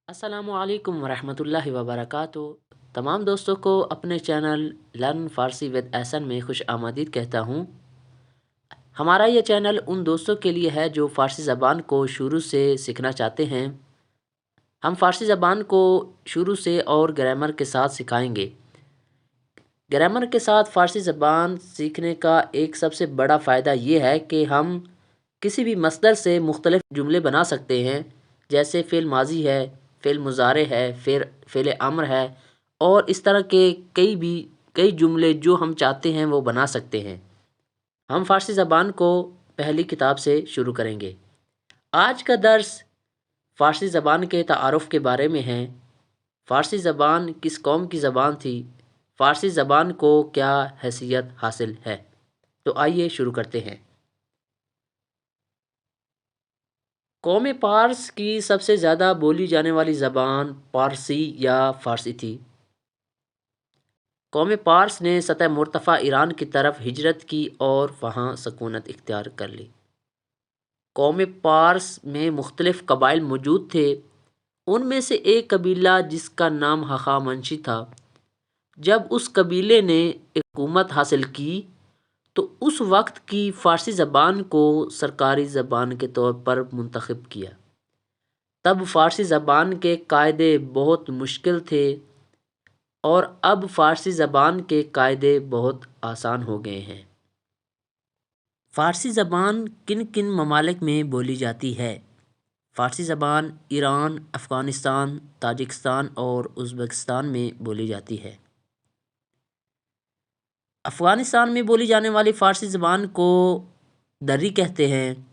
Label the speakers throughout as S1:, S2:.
S1: अस्सलामुअलैकुम वरहमतुल्लाहि वबरकातुहू। तमाम दोस्तों को अपने channel learn Farsi with Ehsan में खुश आमदीद कहता हूँ। हमारा ये चैनल उन दोस्तों के लिए है जो फ़ारसी ज़बान को शुरू से सीखना चाहते हैं। हम फ़ारसी ज़बान को शुरू से और ग्रामर के साथ सिखाएंगे। ग्रामर के साथ फ़ारसी ज़बान सीखने का एक सबसे बड़ा फ़ायदा ये है कि हम किसी भी मस्दर से मुख्तलिफ़ जुमले बना सकते हैं, जैसे फ़िल माज़ी है, फ़िल मुज़ारे है, फिर फ़िल अम्र है, और इस तरह के कई जुमले जो हम चाहते हैं वो बना सकते हैं। हम फ़ारसी ज़बान को पहली किताब से शुरू करेंगे। आज का दर्स फ़ारसी ज़बान के तारुफ़ के बारे में है। फ़ारसी ज़बान किस कौम की ज़बान थी? फ़ारसी ज़बान को क्या हैसियत हासिल है? तो आइए शुरू करते हैं। कौम पारस की सबसे ज़्यादा बोली जाने वाली ज़बान पारसी या फ़ारसी थी। कौम पारस ने सतह मुर्तफ़ा ईरान की तरफ हिजरत की और वहाँ सकूनत इख्तियार कर ली। कौम पारस में मुख्तलिफ़ कबाइल मौजूद थे। उनमें से एक कबीला जिसका नाम हख़ामनशी था, जब उस कबीले ने हुकूमत हासिल की तो उस वक्त की फ़ारसी ज़बान को सरकारी ज़बान के तौर पर मुंतखब किया। तब फ़ारसी ज़बान के कायदे बहुत मुश्किल थे और अब फ़ारसी ज़बान के कायदे बहुत आसान हो गए हैं। फ़ारसी ज़बान किन किन ममालिक में बोली जाती है? फ़ारसी ज़बान ईरान, अफ़गानिस्तान, ताजिकिस्तान और उज़्बेकिस्तान में बोली जाती है। अफ़गानिस्तान में बोली जाने वाली फ़ारसी ज़बान को दर्री कहते हैं।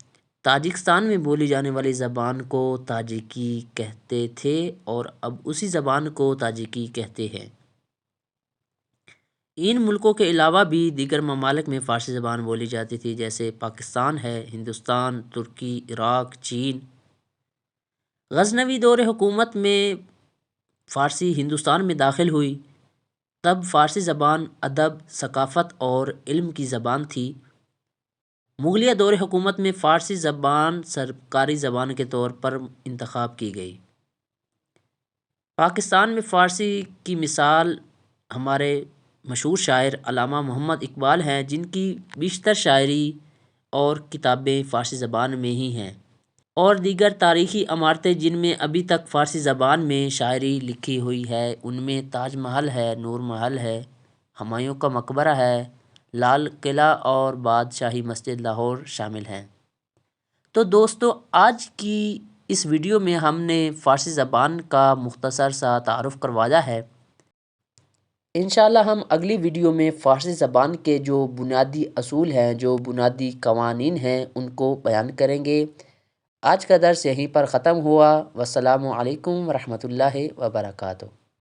S1: ताजिकिस्तान में बोली जाने वाली ज़बान को ताजिकी कहते थे और अब उसी ज़बान को ताजिकी कहते हैं। इन मुल्कों के अलावा भी दीगर ममालिक में फ़ारसी ज़बान बोली जाती थी, जैसे पाकिस्तान है, हिंदुस्तान, तुर्की, इराक, चीन। गज़नवी दौर हुकूमत में फ़ारसी हिंदुस्तान में दाखिल हुई। तब फ़ारसी ज़बान अदब, सकाफ़त और इल्म की ज़बान थी। मुग़लिया दौर हुकूमत में फ़ारसी ज़बान सरकारी ज़बान के तौर पर इंतख़ाब की गई। पाकिस्तान में फ़ारसी की मिसाल हमारे मशहूर शायर अल्लामा मोहम्मद इकबाल हैं, जिनकी बेशतर शायरी और किताबें फ़ारसी ज़बान में ही हैं, और दीगर तारीख़ी इमारतें जिनमें अभी तक फ़ारसी ज़बान में शायरी लिखी हुई है, उनमें ताज महल है, नूर महल है, हुमायूं का मकबरा है, लाल किला और बादशाही मस्जिद लाहौर शामिल हैं। तो दोस्तों, आज की इस वीडियो में हमने फ़ारसी ज़बान का मुख्तसर सा तारुफ़ करवाया है। इंशाअल्लाह हम अगली वीडियो में फ़ारसी ज़बान के जो बुनियादी असूल हैं, जो बुनियादी क़वानीन हैं, उनको बयान करेंगे। आज का दर्स यहीं पर ख़त्म हुआ। वस्सलामु अलैकुम वरहमतुल्लाहि वबरकातुहू।